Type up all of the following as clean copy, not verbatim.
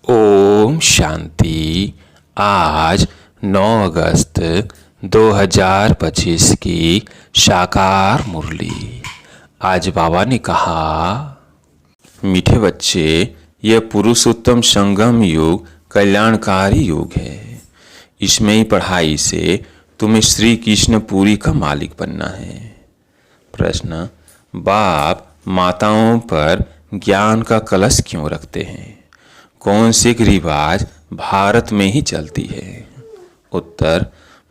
ओम शांति। आज 9 अगस्त 2025 की साकार मुरली। आज बाबा ने कहा, मीठे बच्चे, यह पुरुषोत्तम संगम युग कल्याणकारी युग है। इसमें ही पढ़ाई से तुम्हें श्री कृष्ण पुरी का मालिक बनना है। प्रश्न, बाप माताओं पर ज्ञान का कलश क्यों रखते हैं? कौन सी रिवाज भारत में ही चलती है? उत्तर,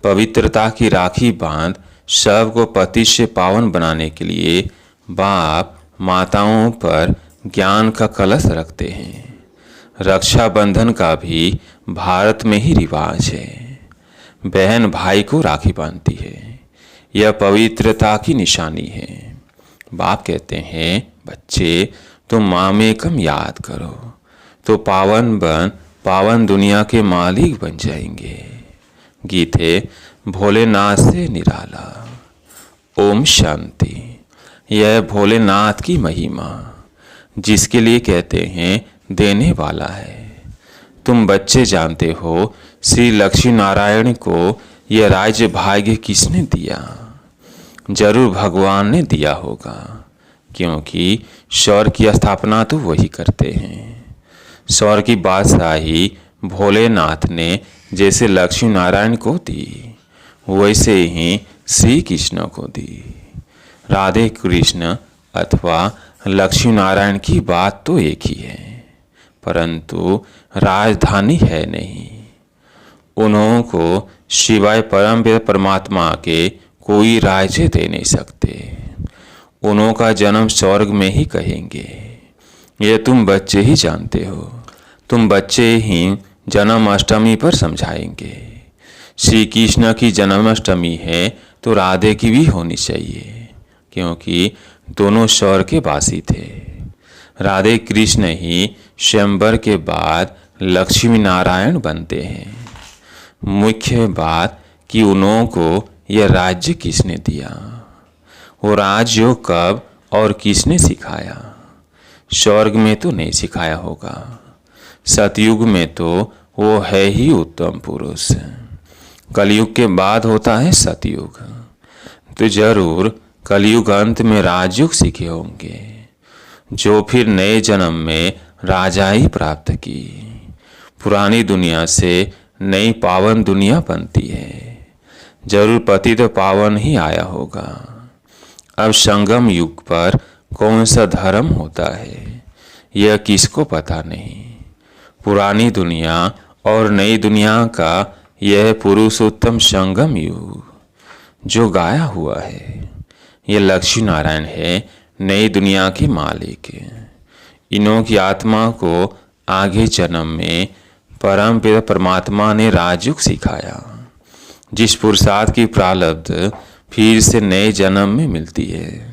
पवित्रता की राखी बांध सबको पति से पावन बनाने के लिए बाप माताओं पर ज्ञान का कलश रखते हैं। रक्षाबंधन का भी भारत में ही रिवाज है। बहन भाई को राखी बांधती है। यह पवित्रता की निशानी है। बाप कहते हैं, बच्चे, तुम मामेकम याद करो तो पावन दुनिया के मालिक बन जाएंगे। गीत है भोलेनाथ से निराला। ओम शांति। यह भोलेनाथ की महिमा, जिसके लिए कहते हैं देने वाला है। तुम बच्चे जानते हो, श्री लक्ष्मी नारायण को यह राज्य भाग्य किसने दिया? जरूर भगवान ने दिया होगा, क्योंकि स्वर्ग की स्थापना तो वही करते हैं। स्वर्ग की बादशाही भोलेनाथ ने जैसे लक्ष्मी नारायण को दी, वैसे ही श्री कृष्ण को दी। राधे कृष्ण अथवा लक्ष्मी नारायण की बात तो एक ही है, परंतु राजधानी है नहीं। उन्हों को शिवाय परम परमात्मा के कोई राज्य दे नहीं सकते। उन्हों का जन्म स्वर्ग में ही कहेंगे। यह तुम बच्चे ही जानते हो। तुम बच्चे ही जन्माष्टमी पर समझाएंगे। श्री कृष्ण की जन्माष्टमी है तो राधे की भी होनी चाहिए, क्योंकि दोनों स्वर्ग के वासी थे। राधे कृष्ण ही स्वयंवर के बाद लक्ष्मी नारायण बनते हैं। मुख्य बात कि उन्हों को यह राज्य किसने दिया, वो राजयोग कब और किसने सिखाया? स्वर्ग में तो नहीं सिखाया होगा। सतयुग में तो वो है ही उत्तम पुरुष। कलयुग के बाद होता है सतयुग, तो जरूर कलयुग अंत में राजयुग सीखे होंगे, जो फिर नए जन्म में राजाई प्राप्त की। पुरानी दुनिया से नई पावन दुनिया बनती है। जरूर पति तो पावन ही आया होगा। अब संगम युग पर कौन सा धर्म होता है, यह किसको पता नहीं। पुरानी दुनिया और नई दुनिया का यह पुरुषोत्तम संगम युग जो गाया हुआ है, यह लक्ष्मी नारायण है, नई दुनिया के मालिक। इन्हों की आत्मा को आगे जन्म में परम पिता परमात्मा ने राजयुग सिखाया, जिस पुरुषार्थ की प्रारब्ध फिर से नए जन्म में मिलती है।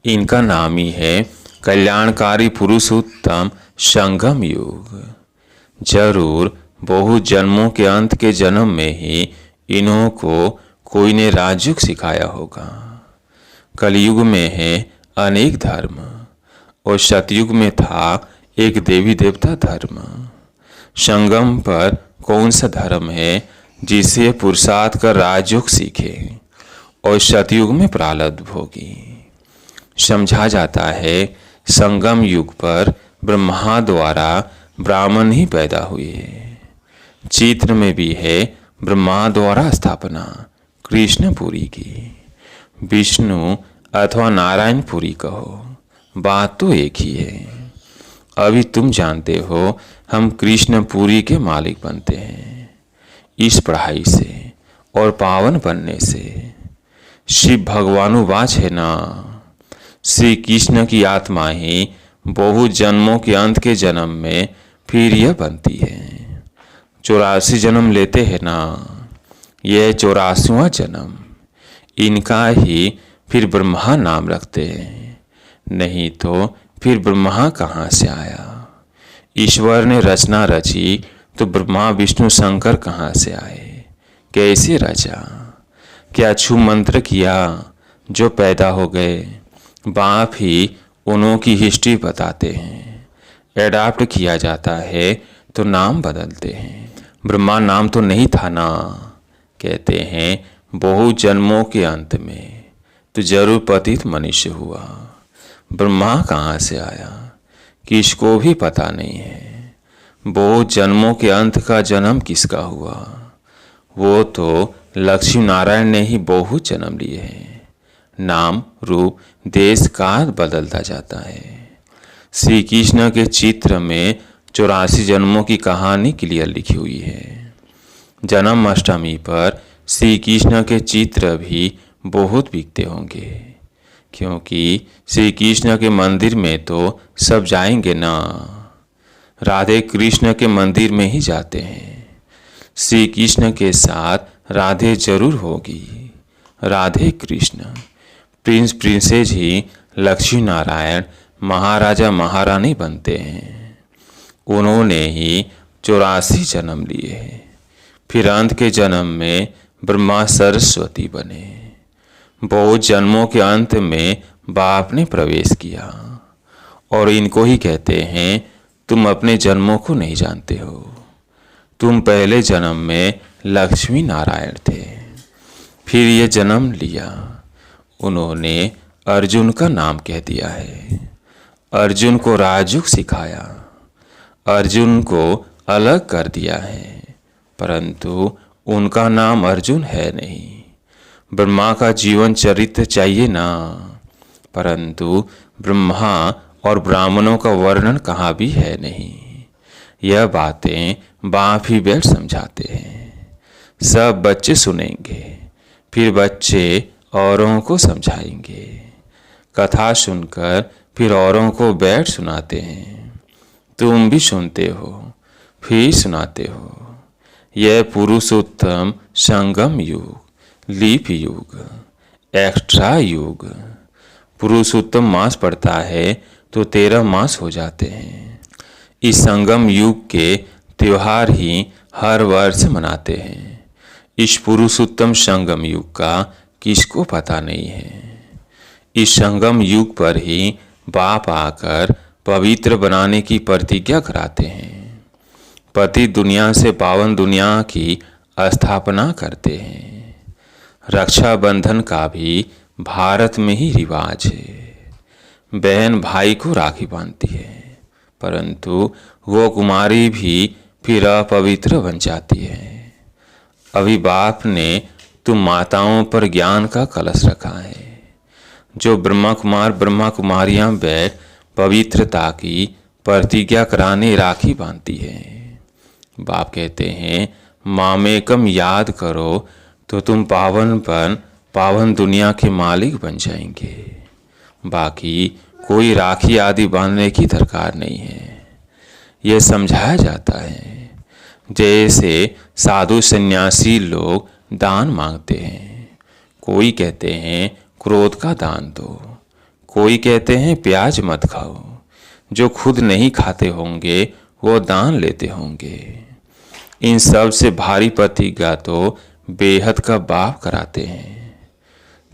इनका नाम ही है कल्याणकारी पुरुषोत्तम संगम युग। जरूर बहुत जन्मों के अंत के जन्म में ही इन्हों को कोई ने राजयुग सिखाया होगा। कलयुग में है अनेक धर्म, और सतयुग में था एक देवी देवता धर्म। संगम पर कौन सा धर्म है जिसे पुरुषार्थ कर राजयुग सीखे और सतयुग में प्रारब्ध भोगी? समझा जाता है संगम युग पर ब्रह्मा द्वारा ब्राह्मण ही पैदा हुए। चित्र में भी है ब्रह्मा द्वारा स्थापना कृष्णपुरी की। विष्णु अथवा नारायणपुरी कहो, बात तो एक ही है। अभी तुम जानते हो हम कृष्णपुरी के मालिक बनते हैं इस पढ़ाई से और पावन बनने से। शिव भगवानुवाच है ना, श्री कृष्ण की आत्मा ही बहुत जन्मों के अंत के जन्म में फिर यह बनती है। 84 जन्म लेते हैं ना, यह 84वां जन्म। इनका ही फिर ब्रह्मा नाम रखते हैं, नहीं तो फिर ब्रह्मा कहाँ से आया? ईश्वर ने रचना रची तो ब्रह्मा विष्णु शंकर कहाँ से आए? कैसे रचा? क्या छू मंत्र किया जो पैदा हो गए? बाप ही उन्हों की हिस्ट्री बताते हैं। एडाप्ट किया जाता है तो नाम बदलते हैं। ब्रह्मा नाम तो नहीं था ना, कहते हैं बहुत जन्मों के अंत में तो जरूर पतित मनुष्य हुआ। ब्रह्मा कहाँ से आया किसको भी पता नहीं है। बहुत जन्मों के अंत का जन्म किसका हुआ, वो तो लक्ष्मी नारायण ने ही बहुत जन्म लिए हैं। नाम रूप देश काल बदलता जाता है। श्री कृष्ण के चित्र में 84 जन्मों की कहानी क्लियर लिखी हुई है। जन्म अष्टमी पर श्री कृष्ण के चित्र भी बहुत बिकते होंगे, क्योंकि श्री कृष्ण के मंदिर में तो सब जाएंगे ना, राधे कृष्ण के मंदिर में ही जाते हैं। श्री कृष्ण के साथ राधे जरूर होगी। राधे कृष्ण प्रिंस प्रिंसेस ही लक्ष्मी नारायण महाराजा महारानी बनते हैं। उन्होंने ही 84 जन्म लिए हैं। फिर अंत के जन्म में ब्रह्मा सरस्वती बने। बहुत जन्मों के अंत में बाप ने प्रवेश किया और इनको ही कहते हैं तुम अपने जन्मों को नहीं जानते हो। तुम पहले जन्म में लक्ष्मी नारायण थे, फिर ये जन्म लिया। उन्होंने अर्जुन का नाम कह दिया है। अर्जुन को राजयोग सिखाया, अर्जुन को अलग कर दिया है, परंतु उनका नाम अर्जुन है नहीं। ब्रह्मा का जीवन चरित्र चाहिए ना, परंतु ब्रह्मा और ब्राह्मणों का वर्णन कहाँ भी है नहीं। यह बातें बाप ही बैठ समझाते हैं। सब बच्चे सुनेंगे, फिर बच्चे औरों को समझाएंगे। कथा सुनकर फिर औरों को बैठ सुनाते हैं। तुम भी सुनते हो फिर सुनाते हो। यह पुरुषोत्तम संगम युग, लीप युग, एक्स्ट्रा युग। पुरुषोत्तम मास पड़ता है तो 13 मास हो जाते हैं। इस संगम युग के त्योहार ही हर वर्ष मनाते हैं। इस पुरुषोत्तम संगम युग का किसको पता नहीं है। इस संगम युग पर ही बाप आकर पवित्र बनाने की प्रतिज्ञा कराते हैं। पति दुनिया से पावन दुनिया की स्थापना करते हैं। रक्षाबंधन का भी भारत में ही रिवाज है। बहन भाई को राखी बांधती है, परंतु वो कुमारी भी फिर अपवित्र बन जाती है। अभी बाप ने तुम माताओं पर ज्ञान का कलश रखा है। जो ब्रह्मा कुमार ब्रह्मा कुमारियां बैठ पवित्रता की प्रतिज्ञा कराने राखी बांधती है। बाप कहते हैं मामेकम याद करो तो तुम पावन दुनिया के मालिक बन जाएंगे। बाकी कोई राखी आदि बांधने की दरकार नहीं है। यह समझाया जाता है जैसे साधु सन्यासी लोग दान मांगते हैं। कोई कहते हैं क्रोध का दान दो, कोई कहते हैं प्याज मत खाओ। जो खुद नहीं खाते होंगे वो दान लेते होंगे। इन सब से भारी प्रतिज्ञा तो बेहद का बाप कराते हैं।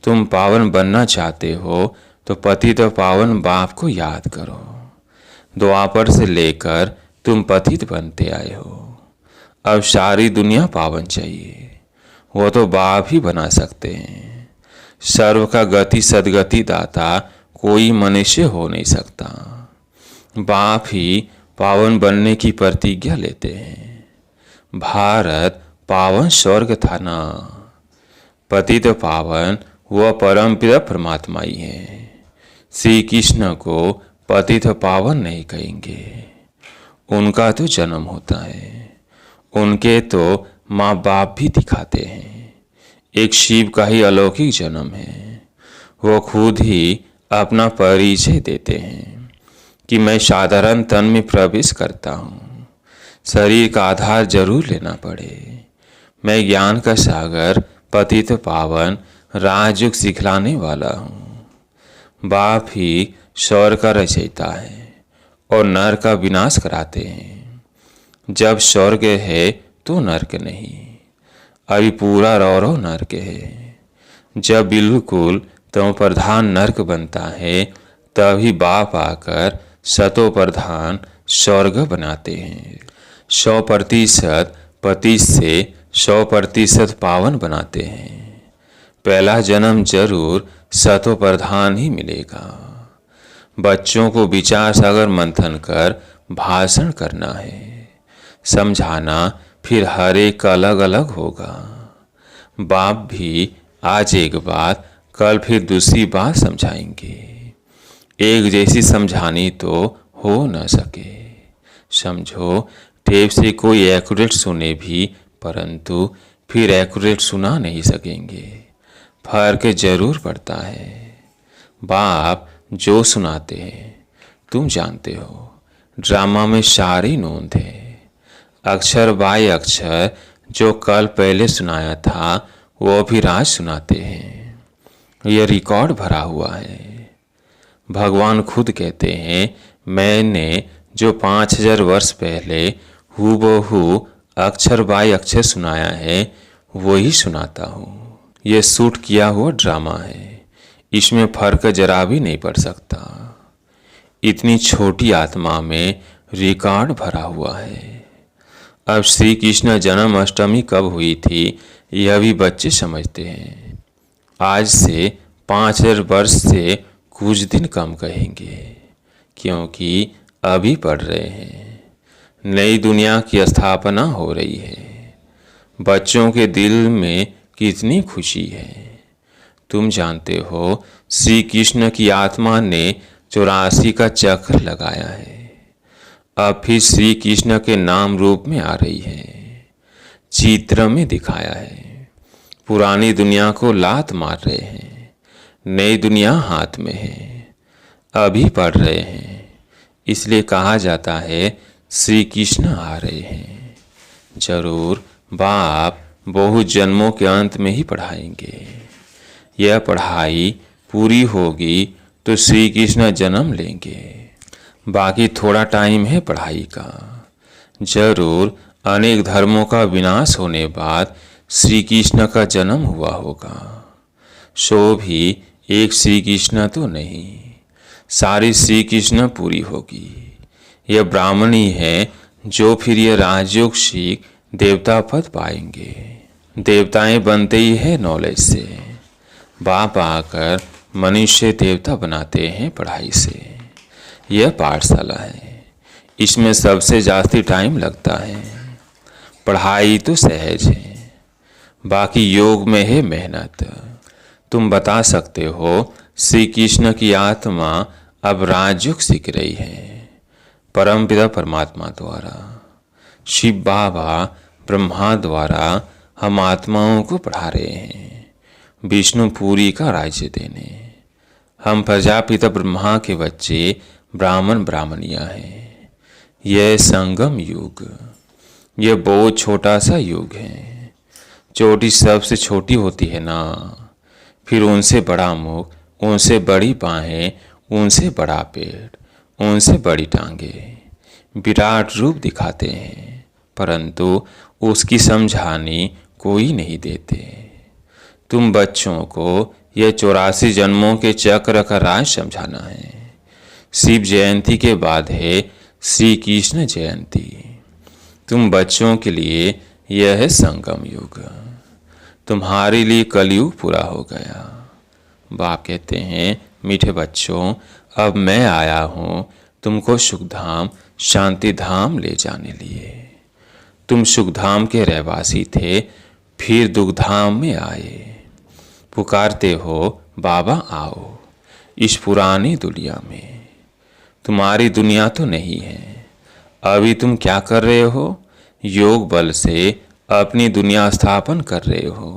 तुम पावन बनना चाहते हो तो पतित पावन बाप को याद करो। द्वापर से लेकर तुम पतित बनते आए हो। अब सारी दुनिया पावन चाहिए, वो तो बाप ही बना सकते हैं। सर्व का गति सदगति दाता कोई मनुष्य हो नहीं सकता। बाप ही पावन बनने की प्रतिज्ञा लेते हैं। भारत पावन स्वर्ग था ना। पतित पावन वह परम पिता परमात्मा ही है। श्री कृष्ण को पतित पावन नहीं कहेंगे। उनका तो जन्म होता है। उनके तो माँ बाप भी दिखाते हैं। एक शिव का ही अलौकिक जन्म है। वो खुद ही अपना परिचय देते हैं कि मैं साधारण तन में प्रवेश करता हूँ। शरीर का आधार जरूर लेना पड़े। मैं ज्ञान का सागर पतित पावन राजयोग सिखलाने वाला हूँ। बाप ही स्वर्ग का रचयिता है और नर का विनाश कराते हैं। जब स्वर्ग है तो नरक नहीं। अभी पूरा रौरव नरक है। जब बिल्कुल तमो प्रधान नरक बनता है तभी बाप आकर सतो प्रधान स्वर्ग बनाते हैं। 100% पति से 100% पावन बनाते हैं। पहला जन्म जरूर सतो प्रधान ही मिलेगा। बच्चों को विचार सागर मंथन कर भाषण करना है, समझाना फिर हर एक अलग अलग होगा। बाप भी आज एक बात कल फिर दूसरी बात समझाएंगे। एक जैसी समझानी तो हो न सके। समझो, टेप से कोई एक्यूरेट सुने भी परंतु फिर एक्यूरेट सुना नहीं सकेंगे। फर्क जरूर पड़ता है। बाप जो सुनाते हैं तुम जानते हो, ड्रामा में सारी नोंद है। अक्षर बाय अक्षर जो कल पहले सुनाया था वो भी आज सुनाते हैं। यह रिकॉर्ड भरा हुआ है। भगवान खुद कहते हैं, मैंने जो 5000 वर्ष पहले हूबहू अक्षर बाय अक्षर सुनाया है वही सुनाता हूँ। यह शूट किया हुआ ड्रामा है, इसमें फर्क जरा भी नहीं पड़ सकता। इतनी छोटी आत्मा में रिकॉर्ड भरा हुआ है। अब श्री कृष्ण जन्माष्टमी कब हुई थी यह भी बच्चे समझते हैं। आज से 5000 वर्ष से कुछ दिन कम कहेंगे, क्योंकि अभी पढ़ रहे हैं। नई दुनिया की स्थापना हो रही है। बच्चों के दिल में कितनी खुशी है। तुम जानते हो, श्री कृष्ण की आत्मा ने 84 का चक्र लगाया है। अब फिर श्री कृष्ण के नाम रूप में आ रही है। चित्र में दिखाया है। पुरानी दुनिया को लात मार रहे हैं, नई दुनिया हाथ में है। अभी पढ़ रहे हैं, इसलिए कहा जाता है श्री कृष्ण आ रहे हैं। जरूर बाप बहुत जन्मों के अंत में ही पढ़ाएंगे। यह पढ़ाई पूरी होगी तो श्री कृष्ण जन्म लेंगे। बाकी थोड़ा टाइम है पढ़ाई का। जरूर अनेक धर्मों का विनाश होने बाद श्री कृष्ण का जन्म हुआ होगा। सो भी एक श्री कृष्ण तो नहीं, सारी श्री कृष्ण पूरी होगी। यह ब्राह्मणी है जो फिर यह राजयोग सीख देवता पद पाएंगे। देवताएं बनते ही है नॉलेज से। बाप आकर मनुष्य देवता बनाते हैं पढ़ाई से। यह पाठशाला है, इसमें सबसे जास्ती टाइम लगता है। पढ़ाई तो सहज है, बाकी योग में है मेहनत। तुम बता सकते हो श्री कृष्ण की आत्मा अब राजयोग सीख रही है, परमपिता परमात्मा द्वारा। शिव बाबा ब्रह्मा द्वारा हम आत्माओं को पढ़ा रहे हैं विष्णुपुरी का राज्य देने। हम प्रजापिता ब्रह्मा के बच्चे ब्राह्मण ब्राह्मणियाँ हैं। यह संगम युग, यह बहुत छोटा सा युग है। चोटी सबसे छोटी होती है ना, फिर उनसे बड़ा मुख, उनसे बड़ी बाहें, उनसे बड़ा पेट, उनसे बड़ी टांगे। विराट रूप दिखाते हैं, परंतु उसकी समझानी कोई नहीं देते। तुम बच्चों को यह 84 जन्मों के चक्र का राज समझाना है। शिव जयंती के बाद है श्री कृष्ण जयंती। तुम बच्चों के लिए यह है संगम युग। तुम्हारे लिए कलयुग पूरा हो गया। बाप कहते हैं, मीठे बच्चों, अब मैं आया हूँ तुमको सुखधाम शांति धाम ले जाने लिए। तुम सुखधाम के रहवासी थे, फिर दुखधाम में आए। पुकारते हो बाबा आओ इस पुरानी दुनिया में। तुम्हारी दुनिया तो नहीं है। अभी तुम क्या कर रहे हो? योग बल से अपनी दुनिया स्थापन कर रहे हो।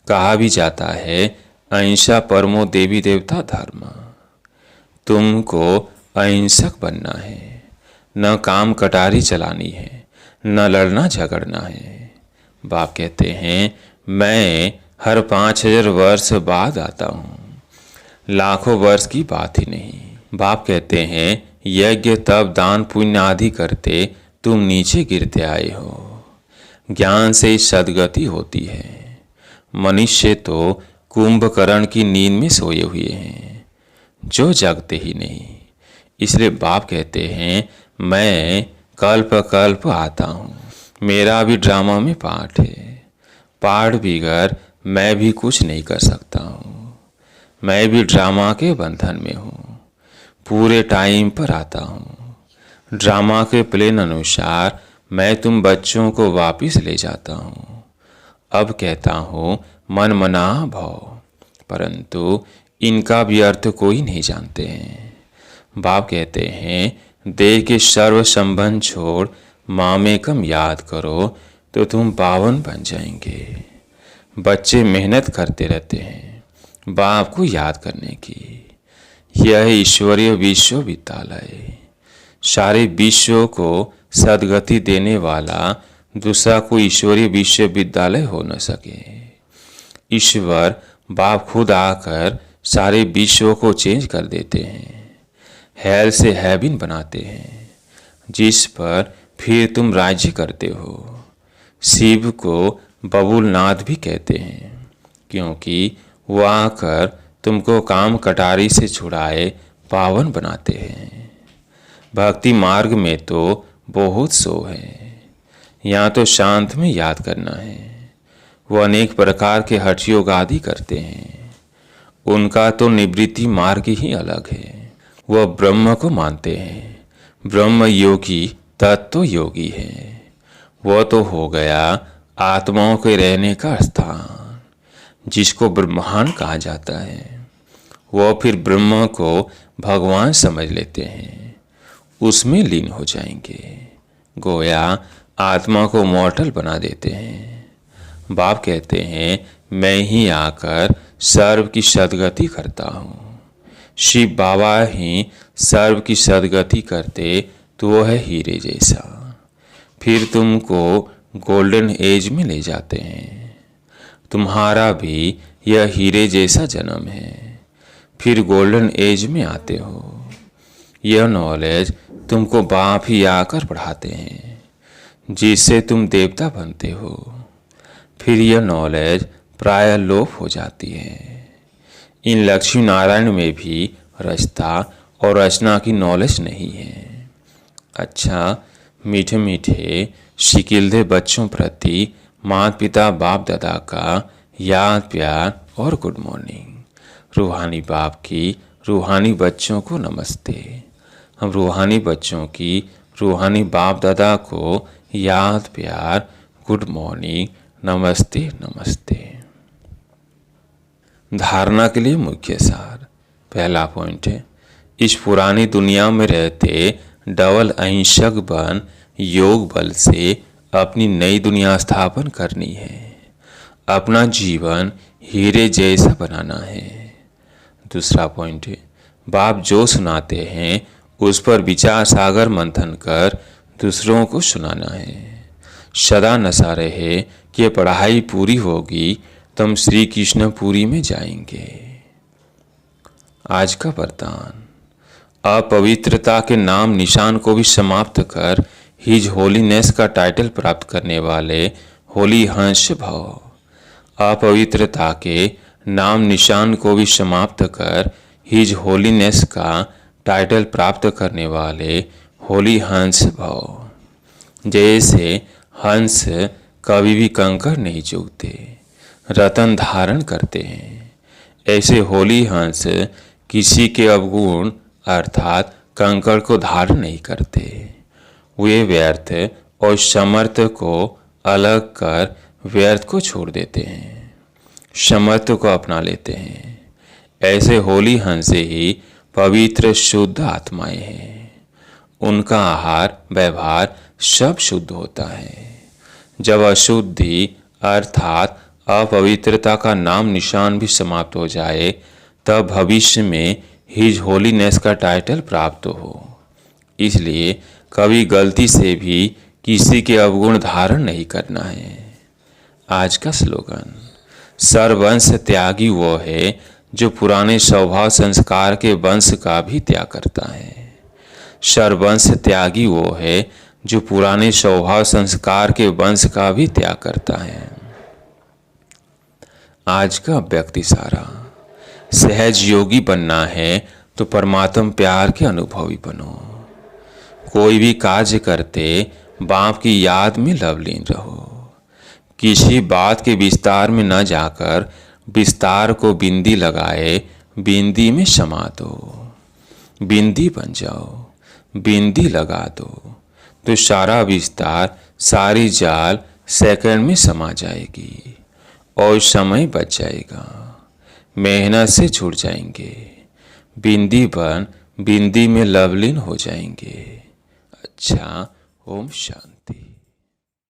कहा भी जाता है अहिंसा परमो देवी देवता धर्म। तुमको अहिंसक बनना है, न काम कटारी चलानी है, न लड़ना झगड़ना है। बाप कहते हैं, मैं हर 5000 वर्ष बाद आता हूँ, लाखों वर्ष की बात ही नहीं। बाप कहते हैं, यज्ञ तप दान पुण्य आदि करते तुम नीचे गिरते आए हो। ज्ञान से सद्गति होती है। मनुष्य तो कुंभकर्ण की नींद में सोए हुए हैं, जो जगते ही नहीं। इसलिए बाप कहते हैं, मैं कल्प कल्प आता हूँ। मेरा भी ड्रामा में पार्ट है। पार्ट बिगड़ मैं भी कुछ नहीं कर सकता हूँ। मैं भी ड्रामा के बंधन में हूँ। पूरे टाइम पर आता हूँ। ड्रामा के प्लान अनुसार मैं तुम बच्चों को वापस ले जाता हूँ। अब कहता हूँ मन मना भव, परंतु इनका भी अर्थ कोई नहीं जानते हैं। बाप कहते हैं देह के सर्व संबंध छोड़ मामेकम याद करो तो तुम पावन बन जाएंगे। बच्चे मेहनत करते रहते हैं बाप को याद करने की। यह ईश्वरीय विश्वविद्यालय सारे विश्व को सदगति देने वाला दूसरा कोई ईश्वरीय विश्वविद्यालय हो न सके। ईश्वर बाप खुद आकर सारे विश्व को चेंज कर देते हैं। हेल से हेवन बनाते हैं जिस पर फिर तुम राज्य करते हो। शिव को बबुलनाथ भी कहते हैं क्योंकि वो आकर तुमको काम कटारी से छुड़ाए पावन बनाते हैं। भक्ति मार्ग में तो बहुत सो है। यहाँ तो शांत में याद करना है। वो अनेक प्रकार के हठ योग आदि करते हैं। उनका तो निवृत्ति मार्ग ही अलग है। वह ब्रह्म को मानते हैं। ब्रह्म योगी तत्व योगी है। वह तो हो गया आत्माओं के रहने का स्थान जिसको ब्रह्मांड कहा जाता है। वह फिर ब्रह्म को भगवान समझ लेते हैं। उसमें लीन हो जाएंगे। गोया आत्मा को मॉर्टल बना देते हैं। बाप कहते हैं मैं ही आकर सर्व की सदगति करता हूँ। शिव बाबा ही सर्व की सदगति करते तो वह है हीरे जैसा। फिर तुमको गोल्डन एज में ले जाते हैं। तुम्हारा भी यह हीरे जैसा जन्म है। फिर गोल्डन एज में आते हो। यह नॉलेज तुमको बाप ही आकर पढ़ाते हैं जिससे तुम देवता बनते हो। फिर यह नॉलेज प्रायः लोप हो जाती है। इन लक्ष्मी नारायण में भी रचता और रचना की नॉलेज नहीं है। अच्छा, मीठे मीठे शिकिलदे बच्चों प्रति माता पिता बाप दादा का याद प्यार और गुड मॉर्निंग। रूहानी बाप की रूहानी बच्चों को नमस्ते। हम रूहानी बच्चों की रूहानी बाप दादा को याद प्यार गुड मॉर्निंग नमस्ते नमस्ते। धारणा के लिए मुख्य सार। पहला पॉइंट है इस पुरानी दुनिया में रहते डबल अहिंसक बन योग बल से अपनी नई दुनिया स्थापन करनी है। अपना जीवन हीरे जैसा बनाना है। दूसरा पॉइंट है बाप जो सुनाते हैं उस पर विचार सागर मंथन कर दूसरों को सुनाना है। सदा नशा रहे कि ये पढ़ाई पूरी होगी तुम श्री कृष्णपुरी में जाएंगे। आज का वरदान अपवित्रता के नाम निशान को भी समाप्त कर हिज होलीनेस का टाइटल प्राप्त करने वाले होली हंस भव। अपवित्रता के नाम निशान को भी समाप्त कर हिज होलीनेस का टाइटल प्राप्त करने वाले होली हंस भव। जैसे हंस कभी भी कंकर नहीं चूकते, रतन धारण करते हैं, ऐसे होली हंस किसी के अवगुण अर्थात कंकड़ को धारण नहीं करते। वे व्यर्थ और समर्थ को अलग कर व्यर्थ को छोड़ देते हैं, समर्थ को अपना लेते हैं। ऐसे होली हंस ही पवित्र शुद्ध आत्माएं हैं। उनका आहार व्यवहार सब शुद्ध होता है। जब अशुद्धि अर्थात अपवित्रता का नाम निशान भी समाप्त हो जाए तब भविष्य में हिज होलीनेस का टाइटल प्राप्त हो। इसलिए कभी गलती से भी किसी के अवगुण धारण नहीं करना है। आज का स्लोगन सर्ववंश त्यागी वो है जो पुराने स्वभाव संस्कार के वंश का भी त्याग करता है। सर्ववंश त्यागी वो है जो पुराने स्वभाव संस्कार के वंश का भी त्याग करता है। आज का व्यक्ति सारा सहज योगी बनना है तो परमात्म प्यार के अनुभवी बनो। कोई भी कार्य करते बाप की याद में लवलीन रहो। किसी बात के विस्तार में न जाकर विस्तार को बिंदी लगाए बिंदी में समा दो। बिंदी बन जाओ, बिंदी लगा दो तो सारा विस्तार, सारी जाल सेकंड में समा जाएगी और समय बच जाएगा। मेहनत से छूट जाएंगे, बिंदी बन बिंदी में लवलीन हो जाएंगे। अच्छा, ओम शांति।